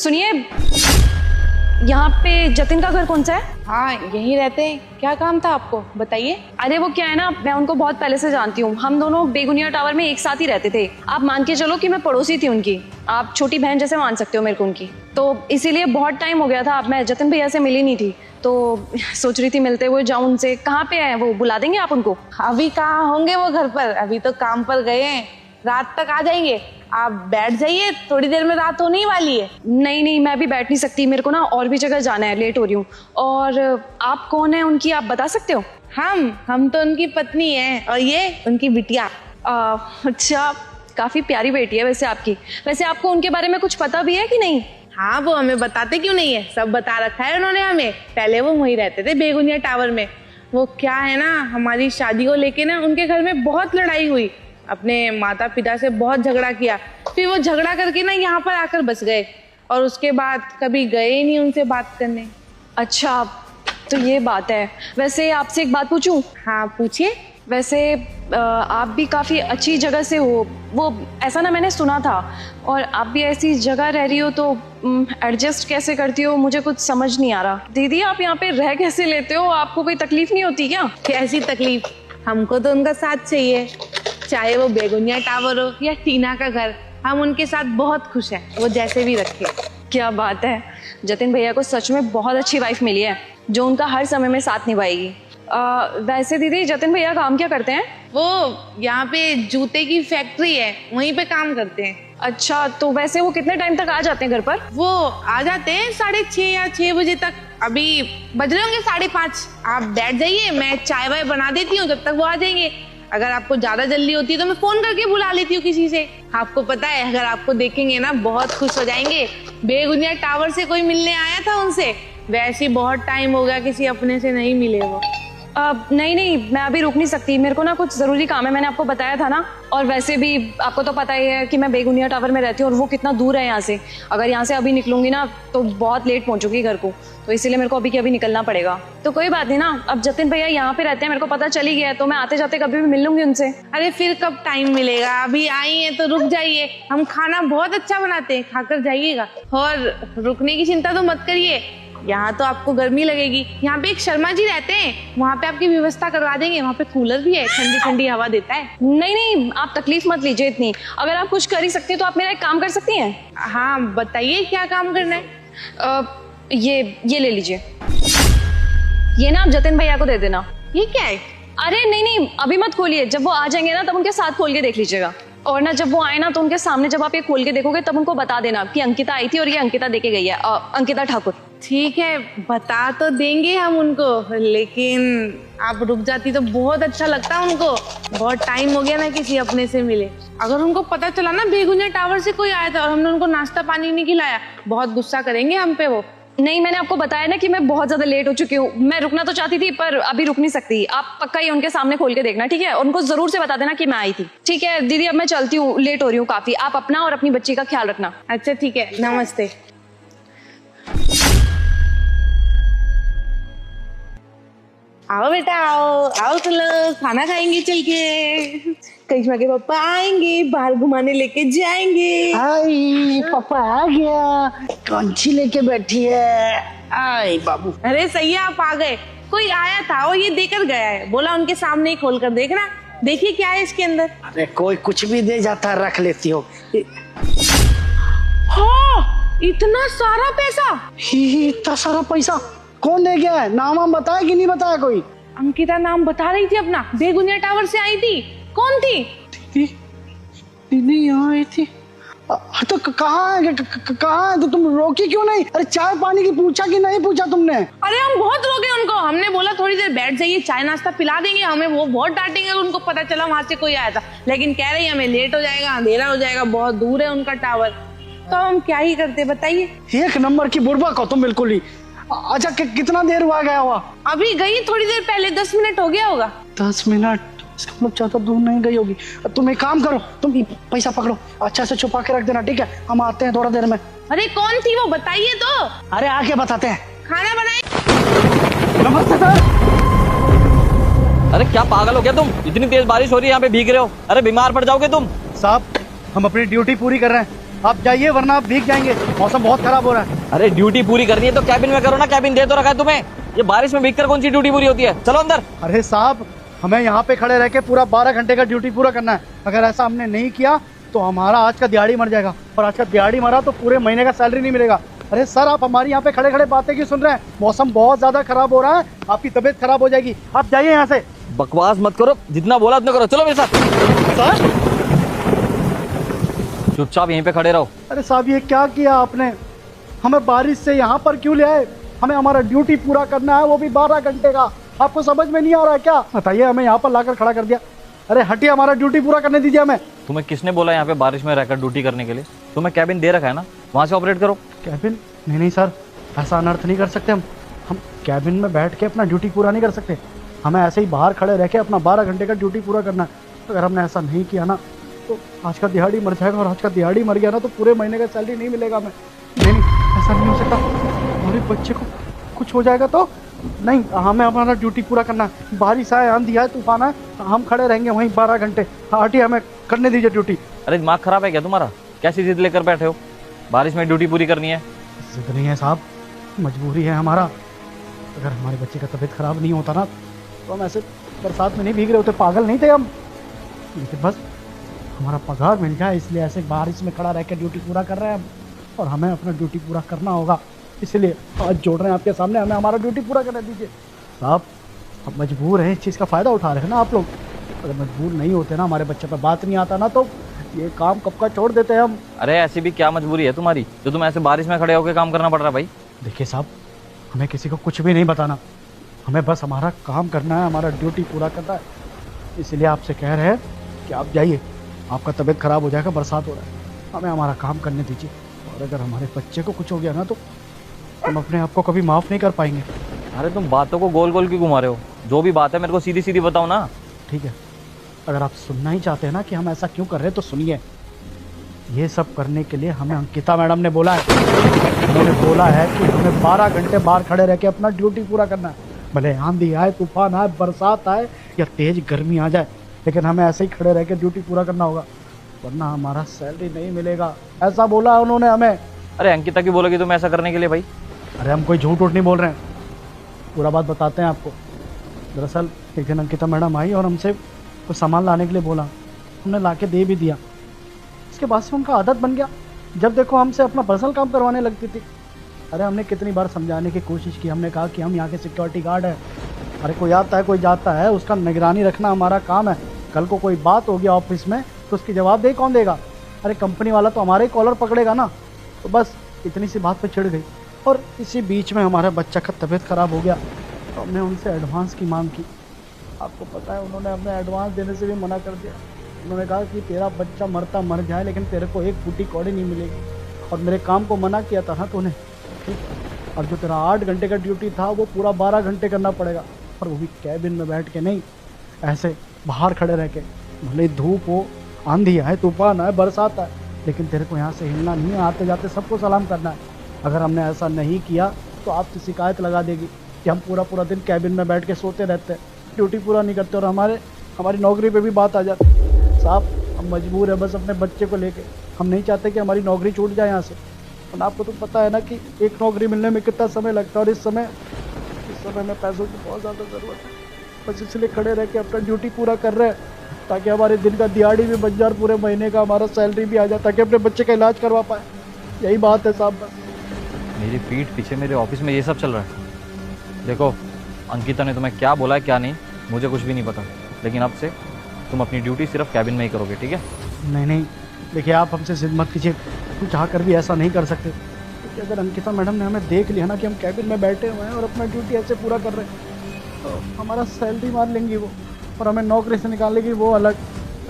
सुनिए, यहाँ पे जतिन का घर कौन सा है? हाँ, यहीं रहते हैं। क्या काम था आपको, बताइए। अरे वो क्या है ना, मैं उनको बहुत पहले से जानती हूँ। हम दोनों बेगुनिया टावर में एक साथ ही रहते थे। आप मान के चलो कि मैं पड़ोसी थी उनकी। आप छोटी बहन जैसे मान सकते हो मेरे को उनकी। तो इसीलिए बहुत टाइम हो गया था, अब मैं जतिन भैया से मिली नहीं थी, तो सोच रही थी मिलते हुए जाऊँ उनसे। कहाँ पे है वो, बुला देंगे आप उनको? अभी कहाँ होंगे वो घर पर, अभी तो काम पर गए हैं। रात तक आ जाएंगे। आप बैठ जाइए, थोड़ी देर में रात होने ही वाली है। नहीं नहीं, मैं अभी बैठ नहीं सकती, मेरे को ना और भी जगह जाना है, लेट हो रही हूँ। और आप कौन है उनकी, आप बता सकते हो? हम तो उनकी पत्नी हैं और ये उनकी बिटिया। अच्छा, काफी प्यारी बेटी है वैसे आपकी। वैसे आपको उनके बारे में कुछ पता भी है कि नहीं? हाँ, वो हमें बताते क्यों नहीं है, सब बता रखा है उन्होंने हमें। पहले वो वहीं रहते थे बेगुनिया टावर में। वो क्या है ना, हमारी शादी को लेके ना उनके घर में बहुत लड़ाई हुई। अपने माता पिता से बहुत झगड़ा किया, फिर वो झगड़ा करके ना यहाँ पर आकर बस गए और उसके बाद कभी गए ही नहीं उनसे बात करने। अच्छा, तो ये बात है। वैसे आपसे एक बात पूछूं? हाँ, पूछिए। वैसे आप भी काफ़ी अच्छी जगह से हो, वो ऐसा ना मैंने सुना था। और आप भी ऐसी जगह रह रही हो तो एडजस्ट कैसे करती हो, मुझे कुछ समझ नहीं आ रहा। दीदी, आप यहाँ पे रह कैसे लेते हो? आपको कोई तकलीफ नहीं होती क्या? कैसी तकलीफ, हमको तो उनका साथ चाहिए। चाहे वो बेगुनिया टावर हो या टीना का घर, हम उनके साथ बहुत खुश हैं, वो जैसे भी रखे। क्या बात है, जतिन भैया को सच में बहुत अच्छी वाइफ मिली है जो उनका हर समय में साथ निभाएगी। वैसे दीदी, जतिन भैया काम क्या करते हैं? वो यहाँ पे जूते की फैक्ट्री है, वहीं पे काम करते हैं। अच्छा, तो वैसे वो कितने टाइम तक आ जाते हैं घर पर? वो आ जाते हैं 6:30 या 6 बजे तक। अभी बज रहे होंगे 5:30। आप बैठ जाइए, मैं चाय वाय बना देती हूँ, जब तक वो आ जाएंगे। अगर आपको ज्यादा जल्दी होती है तो मैं फोन करके बुला लेती हूँ किसी से। आपको पता है, अगर आपको देखेंगे ना बहुत खुश हो जाएंगे। बेगुनिया टावर से कोई मिलने आया था उनसे, वैसे बहुत टाइम हो गया किसी अपने से नहीं मिले वो। नहीं नहीं, मैं अभी रुक नहीं सकती, मेरे को ना कुछ ज़रूरी काम है, मैंने आपको बताया था ना। और वैसे भी आपको तो पता ही है कि मैं बेगुनिया टावर में रहती हूँ और वो कितना दूर है यहाँ से। अगर यहाँ से अभी निकलूंगी ना तो बहुत लेट पहुँचूंगी घर को, तो इसीलिए मेरे को अभी के अभी निकलना पड़ेगा। तो कोई बात नहीं ना, अब जतिन भैया यहाँ पे रहते हैं, मेरे को पता चली गया है, तो मैं आते जाते कभी भी मिल लूंगी उनसे। अरे फिर कब टाइम मिलेगा, अभी आई है तो रुक जाइए। हम खाना बहुत अच्छा बनाते हैं, खाकर जाइएगा। और रुकने की चिंता तो मत करिए, यहाँ तो आपको गर्मी लगेगी। यहाँ पे एक शर्मा जी रहते हैं, वहाँ पे आपकी व्यवस्था करवा देंगे। वहाँ पे कूलर भी है, ठंडी ठंडी हवा देता है। नहीं नहीं, आप तकलीफ मत लीजिए इतनी। अगर आप कुछ कर ही सकती हैं तो आप मेरा एक काम कर सकती हैं। हाँ, बताइए क्या काम करना है। ये ले लीजिए, ये ना आप जतिन भैया को दे देना। ये क्या है? अरे नहीं नहीं, अभी मत खोलिए, जब वो आ जाएंगे ना तब उनके साथ खोल के देख लीजिएगा। और ना जब वो आए ना तो उनके सामने जब आप ये खोल के देखोगे तब उनको बता देना कि अंकिता आई थी और ये अंकिता देके गई है, अंकिता ठाकुर। ठीक है, बता तो देंगे हम उनको, लेकिन आप रुक जाती तो बहुत अच्छा लगता उनको। बहुत टाइम हो गया ना किसी अपने से मिले। अगर उनको पता चला ना बेगुनिया टावर से कोई आया था और हमने उनको नाश्ता पानी नहीं खिलाया, बहुत गुस्सा करेंगे हम पे वो। नहीं, मैंने आपको बताया ना कि मैं बहुत ज्यादा लेट हो चुकी हूँ। मैं रुकना तो चाहती थी पर अभी रुक नहीं सकती। आप पक्का ही उनके सामने खोल के देखना, ठीक है? उनको जरूर से बता देना कि मैं आई थी। ठीक है दीदी, अब मैं चलती हूँ, लेट हो रही हूँ काफी। आप अपना और अपनी बच्ची का ख्याल रखना। अच्छा ठीक है, नमस्ते। आओ बेटा, आओ आओ, चलो खाना खाएंगे चल के। करिश्मा के पापा आएंगे, बाहर घुमाने लेके जाएंगे। आई पापा आ गया, कौन-सी लेके बैठी है? आई बाबू। अरे सही है, आप आ गए। कोई आया था, वो ये देकर गया है, बोला उनके सामने ही खोल कर देखना। देखिए क्या है इसके अंदर। अरे कोई कुछ भी दे जाता रख लेती हो। हाँ, इतना सारा पैसा। इतना सारा पैसा कौन दे गया है? नाम हम बताया कि नहीं बताया कोई? अंकिता नाम बता रही थी अपना, बेगुनिया टावर से आई थी। कौन थी? दीदी यहाँ आई थी। तो कहाँ है, कहाँ है? तो तुम रोकी क्यों नहीं? अरे चाय पानी की पूछा कि नहीं पूछा तुमने? अरे हम बहुत रोके उनको, हमने बोला थोड़ी देर बैठ जाइए, चाय नाश्ता पिला देंगे। हमें वो बहुत डांटेंगे अगर उनको पता चला वहां से कोई आया था। लेकिन कह रही हमें लेट हो जाएगा, अंधेरा हो जाएगा, बहुत दूर है उनका टावर। तो हम क्या ही करते बताइए। एक नंबर की बुड़बक हो तुम बिल्कुल ही। अच्छा कितना देर हुआ गया हुआ? अभी गई थोड़ी देर पहले, 10 मिनट हो गया होगा। 10 मिनट? इसका मतलब ज्यादा दूर नहीं गई होगी। तुम एक काम करो, तुम पैसा पकड़ो, अच्छा से छुपा के रख देना, ठीक है? हम आते हैं थोड़ा देर में। अरे कौन थी वो, बताइए तो। अरे आके बताते हैं। खाना बनाए। नमस्ते सर। अरे क्या पागल हो क्या तुम? इतनी तेज बारिश हो रही है, यहाँ पे भीग रहे हो। अरे बीमार पड़ जाओगे तुम। साहब, हम अपनी ड्यूटी पूरी कर रहे हैं, आप जाइए वरना आप भीग जाएंगे, मौसम बहुत खराब हो रहा है। अरे ड्यूटी पूरी करनी है तो कैबिन में करो ना, कैबिन दे तो रखा है तुम्हें। ये बारिश में भीगकर कौन सी ड्यूटी पूरी होती है? चलो अंदर। अरे साहब, हमें यहाँ पे खड़े रह के पूरा 12 घंटे का ड्यूटी पूरा करना है। अगर ऐसा हमने नहीं किया तो हमारा आज का दिहाड़ी मर जाएगा, और आज का दिहाड़ी मरा तो पूरे महीने का सैलरी नहीं मिलेगा। अरे सर, आप हमारी यहाँ पे खड़े खड़े बातें क्यों सुन रहे हैं? मौसम बहुत ज्यादा खराब हो रहा है, आपकी तबीयत खराब हो जाएगी। आप जाइए यहाँ से। बकवास मत करो, जितना बोला उतना करो। चलो मेरे साथ। सर, चुपचाप यहीं पे खड़े रहो। अरे साहब, ये क्या किया आपने? हमें बारिश से यहाँ पर क्यों ले आए? हमें हमारा ड्यूटी पूरा करना है, वो भी 12 घंटे का। आपको समझ में नहीं आ रहा है क्या? बताइए, हमें यहाँ पर लाकर खड़ा कर दिया। अरे हटिए, हमारा ड्यूटी पूरा करने दीजिए हमें। तुम्हें किसने बोला यहाँ पे बारिश में रहकर ड्यूटी करने के लिए? तुम्हें कैबिन दे रखा है ना, वहाँ से ऑपरेट करो। कैबिन? नहीं सर, ऐसा अनर्थ नहीं कर सकते हम कैबिन में बैठ के अपना ड्यूटी पूरा नहीं कर सकते। हमें ऐसे ही बाहर खड़े रह के अपना 12 घंटे का ड्यूटी पूरा करना है। अगर हमने ऐसा नहीं किया ना तो आज का दिहाड़ी मर जाएगा, और आज का दिहाड़ी मर गया ना तो पूरे महीने का सैलरी नहीं मिलेगा हमें। नहीं, ऐसा नहीं हो सकता। हमारे बच्चे को कुछ हो जाएगा तो नहीं, हमें हमारा ड्यूटी पूरा करना है। बारिश आए, आंधी आए, तूफान आए, हम खड़े रहेंगे वहीं 12 घंटे। हटिए, हमें करने दीजिए ड्यूटी। अरे दिमाग खराब है क्या तुम्हारा? कैसी जिद लेकर बैठे हो? बारिश में ड्यूटी पूरी करनी है। जिद नहीं है साहब, मजबूरी है हमारा। अगर हमारे बच्चे का तबीयत खराब नहीं होता ना तो हम ऐसे बरसात में नहीं भीग रहे होते, पागल नहीं थे हम। लेकिन बस हमारा पगार मिल जाए इसलिए ऐसे बारिश में खड़ा रह के ड्यूटी पूरा कर रहे हैं हम, और हमें अपना ड्यूटी पूरा करना होगा। इसलिए हाथ जोड़ रहे हैं आपके सामने, हमें हमारा ड्यूटी पूरा करने दीजिए। साहब, हम मजबूर हैं, इस चीज़ का फ़ायदा उठा रहे हैं ना आप लोग। अगर मजबूर नहीं होते ना, हमारे बच्चे पर बात नहीं आता ना, तो ये काम कब का छोड़ देते हैं हम। अरे ऐसी भी क्या मजबूरी है तुम्हारी जो तुम ऐसे बारिश में खड़े होकर काम करना पड़ रहा है भाई? देखिए साहब, हमें किसी को कुछ भी नहीं बताना, हमें बस हमारा काम करना है, हमारा ड्यूटी पूरा करना है। इसलिए आपसे कह रहे हैं कि आप जाइए, आपका तबीयत खराब हो जाएगा, बरसात हो रहा है, हमें हमारा काम करने दीजिए। और अगर हमारे बच्चे को कुछ हो गया ना तो हम अपने आप को कभी माफ़ नहीं कर पाएंगे। अरे तुम बातों को गोल गोल क्यों घुमा रहे हो? जो भी बात है मेरे को सीधी सीधी बताओ ना। ठीक है, अगर आप सुनना ही चाहते हैं ना कि हम ऐसा क्यों कर रहे हैं तो सुनिए। ये सब करने के लिए हमें अंकिता मैडम ने बोला है। उन्होंने बोला है कि हमें 12 घंटे बाहर खड़े रह के अपना ड्यूटी पूरा करना है। भले आंधी आए, तूफान आए, बरसात आए या तेज़ गर्मी आ जाए, लेकिन हमें ऐसे ही खड़े रह के ड्यूटी पूरा करना होगा, वरना हमारा सैलरी नहीं मिलेगा। ऐसा बोला उन्होंने हमें। अरे अंकिता क्यों बोलोगी तुम ऐसा करने के लिए भाई? अरे हम कोई झूठ उठ नहीं बोल रहे हैं, पूरा बात बताते हैं आपको। दरअसल एक दिन अंकिता मैडम आई और हमसे कुछ सामान लाने के लिए बोला, हमने ला के दे भी दिया। इसके बाद से उनका आदत बन गया, जब देखो हमसे अपना पर्सनल काम करवाने लगती थी। अरे हमने कितनी बार समझाने की कोशिश की, हमने कहा कि हम यहाँ के सिक्योरिटी गार्ड हैं। अरे कोई आता है कोई जाता है, उसका निगरानी रखना हमारा काम है। कल को कोई बात होगी ऑफिस में तो उसकी जवाबदेही कौन देगा? अरे कंपनी वाला तो हमारे ही कॉलर पकड़ेगा ना। तो बस इतनी सी बात पे चिढ़ गई, और इसी बीच में हमारा बच्चा का तबीयत ख़राब हो गया तो हमने उनसे एडवांस की मांग की। आपको पता है, उन्होंने हमें एडवांस देने से भी मना कर दिया। उन्होंने कहा कि तेरा बच्चा मरता मर जाए लेकिन तेरे को एक फूटी कौड़ी नहीं मिलेगी, और मेरे काम को मना किया था ना तूने, ठीक। और जो तेरा 8 घंटे का ड्यूटी था वो पूरा 12 घंटे करना पड़ेगा, और वो भी कैबिन में बैठ के नहीं, ऐसे बाहर खड़े रह के। भले धूप हो, आंधी आए, तूफान आए, बरसात आए, लेकिन तेरे को यहाँ से हिलना नहीं है, आते जाते सबको सलाम करना है। अगर हमने ऐसा नहीं किया तो आपकी शिकायत लगा देगी कि हम पूरा पूरा दिन कैबिन में बैठ के सोते रहते हैं, ड्यूटी पूरा नहीं करते, और हमारी नौकरी पे भी बात आ जाती है। साहब, हम मजबूर है बस अपने बच्चे को लेके, हम नहीं चाहते कि हमारी नौकरी छूट जाए यहाँ से। और आपको तो पता है ना कि एक नौकरी मिलने में कितना समय लगता है, और इस समय में पैसों की बहुत ज़्यादा ज़रूरत है। बस इसलिए खड़े रह के अपना ड्यूटी पूरा कर रहे हैं ताकि हमारे दिन का दिहाड़ी भी बच जाए, पूरे महीने का हमारा सैलरी भी आ जाए, ताकि अपने बच्चे का इलाज करवा पाए। यही बात है साहब। बस मेरी पीठ पीछे मेरे ऑफिस में ये सब चल रहा है। देखो अंकिता ने तुम्हें क्या बोला है क्या नहीं मुझे कुछ भी नहीं पता, लेकिन अब से तुम अपनी ड्यूटी सिर्फ कैबिन में ही करोगे, ठीक है? नहीं, देखिए आप हमसे जिद मत कीजिए, कुछ चाह कर भी ऐसा नहीं कर सकते। क्योंकि अगर अंकिता मैडम ने हमें देख लिया ना कि हम कैबिन में बैठे हुए हैं और अपना ड्यूटी ऐसे पूरा कर रहे हैं तो हमारा सैलरी मार लेंगी वो, और हमें नौकरी से निकाल लेगी वो अलग।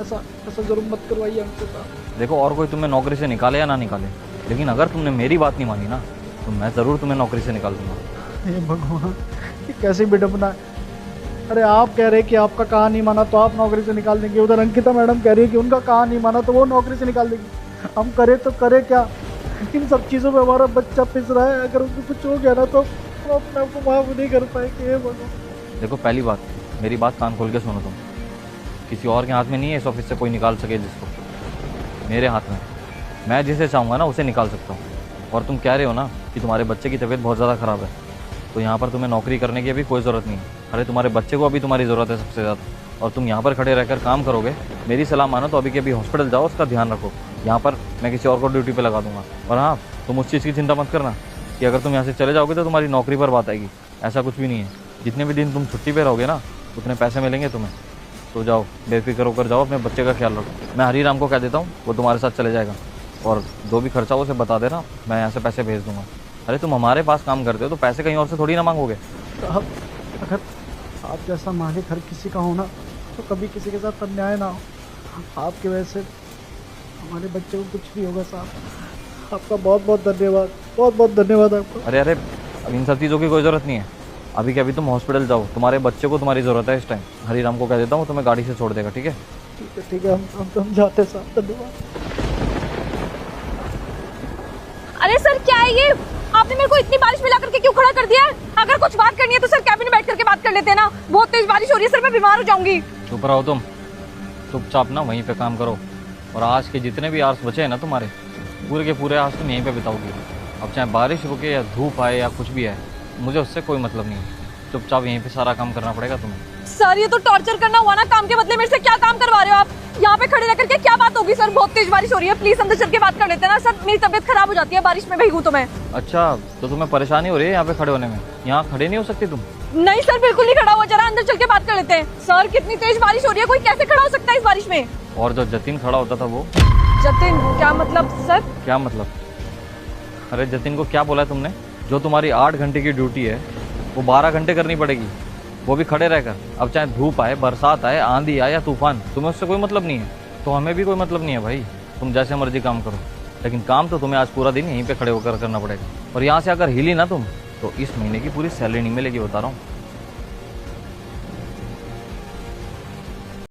ऐसा जरूर मत करवाइए हमसे साहब। देखो और कोई तुम्हें नौकरी से निकाले या ना निकाले, लेकिन अगर तुमने मेरी बात नहीं मानी ना तो मैं ज़रूर तुम्हें नौकरी से निकाल दूंगा। हे भगवान, ये कैसी विडम्बना है। अरे आप कह रहे कि आपका कहा नहीं माना तो आप नौकरी से निकाल देंगे, उधर अंकिता मैडम कह रही है कि उनका कहा नहीं माना तो वो नौकरी से निकाल देंगी। हम करे तो करे क्या? इन सब चीज़ों में हमारा बच्चा पिस रहा है, अगर उसको कुछ हो गया ना तो वो अपने आप को माफ़ नहीं कर पाएंगे। हे भगवान। देखो पहली बात, मेरी बात कान खोल के सुनो तुम, किसी और के हाथ में नहीं है इस ऑफिस से कोई निकाल सके जिसको, मेरे हाथ में। मैं जिसे चाहूँगा ना उसे निकाल सकता हूँ। और तुम कह रहे हो ना कि तुम्हारे बच्चे की तबीयत बहुत ज़्यादा ख़राब है, तो यहाँ पर तुम्हें नौकरी करने की अभी कोई ज़रूरत नहीं है। अरे तुम्हारे बच्चे को अभी तुम्हारी ज़रूरत है सबसे ज़्यादा, और तुम यहाँ पर खड़े रहकर काम करोगे। मेरी सलाह मानो तो अभी के अभी हॉस्पिटल जाओ, उसका ध्यान रखो। यहाँ पर मैं किसी और को ड्यूटी पे लगा दूंगा। और हाँ, तुम उस चीज़ की चिंता मत करना कि अगर तुम यहाँ से चले जाओगे तो तुम्हारी नौकरी पर बात आएगी। ऐसा कुछ भी नहीं है। जितने भी दिन तुम छुट्टी पे रहोगे ना, उतने पैसे मिलेंगे तुम्हें। तो जाओ, बेफिक्र होकर जाओ, अपने बच्चे का ख्याल रखो। मैं हरी राम को कह देता हूँ, वो तुम्हारे साथ चले जाएगा, और जो भी खर्चा हो उसे बता देना, मैं यहाँ से पैसे भेज दूंगा। अरे तुम हमारे पास काम करते हो तो पैसे कहीं और से थोड़ी ना मांगोगे। साहब, अगर आप जैसा मालिक हर किसी का होना तो कभी किसी के साथ अन्याय ना हो। आपकी वजह से हमारे बच्चे को कुछ नहीं होगा साहब। आपका बहुत बहुत धन्यवाद, बहुत बहुत धन्यवाद आपका। अरे अरे, अब इन सब चीज़ों की कोई ज़रूरत नहीं है। अभी के अभी तुम हॉस्पिटल जाओ, तुम्हारे बच्चे को तुम्हारी ज़रूरत है इस टाइम। हरी राम को कह देता हूँ, तुम्हें गाड़ी से छोड़ देगा, ठीक है? ठीक है, हम जाते हैं साहब, धन्यवाद। अरे सर, क्या है ये? आपने मेरे को इतनी बारिश में ला करके क्यों खड़ा कर दिया है? अगर कुछ बात करनी है तो सर कैबिन में बैठ करके बात कर लेते हैं ना। बहुत तेज बारिश हो रही है सर, मैं बीमार हो जाऊंगी। चुप रहो तुम, चुपचाप ना वहीं पे काम करो। और आज के जितने भी आवर्स बचे हैं ना तुम्हारे, पूरे के पूरे आज तुम यहीं पे बिताओगी। अब चाहे बारिश रुके या धूप आए या कुछ भी है, मुझे उससे कोई मतलब नहीं है। चुपचाप यहीं पे सारा काम करना पड़ेगा तुम्हें। सर ये तो टॉर्चर करना हुआ ना। काम के बदले मेरे से क्या काम करवा रहे हो आप? यहाँ पे खड़े रह करके क्या बात होगी सर? बहुत तेज बारिश हो रही है, प्लीज अंदर चल के बात कर लेते हैं ना सर। मेरी तबीयत खराब हो जाती है बारिश में भीगूं तो मैं। अच्छा, तो तुम्हें परेशानी हो रही है यहाँ पे खड़े होने में? यहाँ खड़े नहीं हो सकती तुम? नहीं सर, बिल्कुल नहीं खड़ा हुआ। जरा अंदर चल के बात कर लेते हैं। सर कितनी तेज बारिश हो रही है, कोई कैसे खड़ा हो सकता है इस बारिश में? और जो जतिन खड़ा होता था वो? जतिन? क्या मतलब सर? क्या मतलब? अरे जतिन को क्या बोला है तुमने? जो तुम्हारी 8 घंटे की ड्यूटी है वो 12 घंटे करनी पड़ेगी, वो भी खड़े रहकर। अब चाहे धूप आए, बरसात आए, आंधी आए या तूफान, तुम्हें उससे कोई मतलब नहीं है, तो हमें भी कोई मतलब नहीं है भाई। तुम जैसे मर्जी काम करो, लेकिन काम तो तुम्हें आज पूरा दिन यहीं पे खड़े होकर करना पड़ेगा। और यहाँ से अगर हिली ना तुम, तो इस महीने की पूरी सैलरी नहीं मिलेगी, बता रहा हूँ।